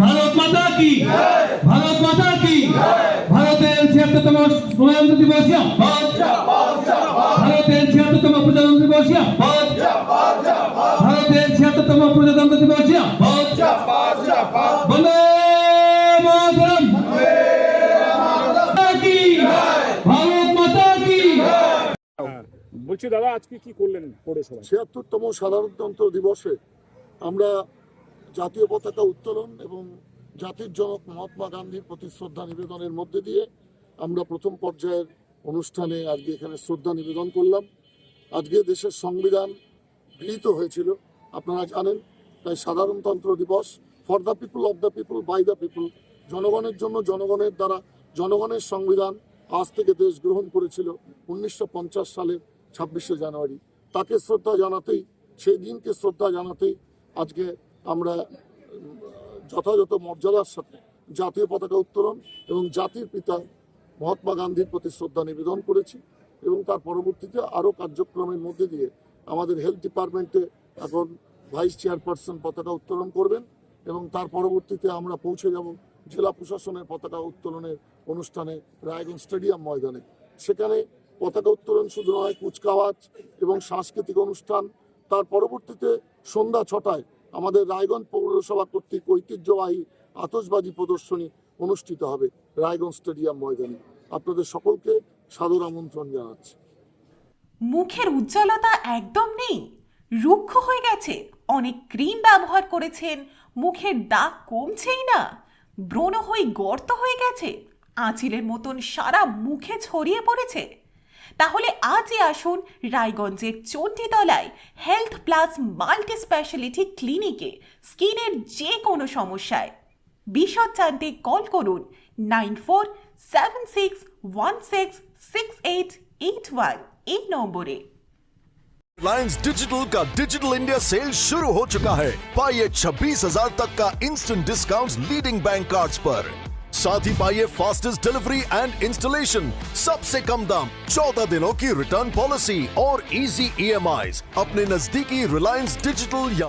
ভারত মাতা কি, ভারত মাতা কি, ভারতের ৭৬তম গণতন্ত্র দিবসে ভারতের ৭৬তম প্রজাতন্ত্র দিবসে ভারতের ৭৬তম প্রজাতন্ত্র দিবসে বন্দে মাতরম। কি ভারত মাতা কি। বলছি দাদা, আজকে কি করলেন পৌরসভা? ৭৬তম সাধারণতন্ত্র দিবসে আমরা জাতীয় পতাকা উত্তোলন এবং জাতির জনক মহাত্মা গান্ধীর প্রতি শ্রদ্ধা নিবেদনের মধ্যে দিয়ে আমরা প্রথম পর্যায়ের অনুষ্ঠানে আজকে এখানে শ্রদ্ধা নিবেদন করলাম। আজকে দেশের সংবিধান গৃহীত হয়েছিল আপনারা জানেন, তাই সাধারণতন্ত্র দিবস for the people, of the people, by the people, জনগণের জন্য, জনগণের দ্বারা, জনগণের সংবিধান আজ থেকে দেশ গ্রহণ করেছিল 1950 সালের 26শে জানুয়ারি। তাকে শ্রদ্ধা জানাতেই, সেই দিনকে শ্রদ্ধা জানাতেই আজকে আমরা যথাযথ মর্যাদার সাথে জাতীয় পতাকা উত্তোলন এবং জাতির পিতা মহাত্মা গান্ধীর প্রতি শ্রদ্ধা নিবেদন করেছি। এবং তার পরবর্তীতে আরও কার্যক্রমের মধ্যে দিয়ে আমাদের হেলথ ডিপার্টমেন্টে এখন ভাইস চেয়ারপারসন পতাকা উত্তোলন করবেন এবং তার পরবর্তীতে আমরা পৌঁছে যাব জেলা প্রশাসনের পতাকা উত্তোলনের অনুষ্ঠানে রায়গঞ্জ স্টেডিয়াম ময়দানে। সেখানে পতাকা উত্তোলন শুধু নয়, কুচকাওয়াজ এবং সাংস্কৃতিক অনুষ্ঠান। তার পরবর্তীতে সন্ধ্যা 6টায় আমাদের রায়গঞ্জ পৌরসভা কর্তৃক ঐতিহ্যবাহী আতশবাজি প্রদর্শনী অনুষ্ঠিত হবে রায়গঞ্জ স্টেডিয়াম ময়দানে। আপনাদের সকলকে সাদর আমন্ত্রণ জানাচ্ছি। মুখের উজ্জ্বলতা একদম নেই, রুক্ষ হয়ে গেছে, অনেক ক্রিম ব্যবহার করেছেন, মুখের দাগ কমছেই না, ব্রণ হয়ে গর্ত হয়ে গেছে, আঁচিলের মতন সারা মুখে ছড়িয়ে পড়েছে, তাহলে আজই আসুন রায়গঞ্জের চণ্ডীতলায় হেলথ প্লাস মাল্টি স্পেশালিটি ক্লিনিকে স্কিনের যে কোনো সমস্যায়। বিশদ জানতে কল করুন 9476166881 এই নম্বরে। रिलायंस डिजिटल का डिजिटल इंडिया सेल शुरू हो चुका है। पाइए 26,000 तक का instant discount leading bank cards पर। साथ ही पाइए फास्टेस्ट डिलीवरी एंड इंस्टॉलेशन, सबसे कम दाम, 14 दिनों की रिटर्न पॉलिसी और इजी EMIs। अपने नजदीकी रिलायंस डिजिटल या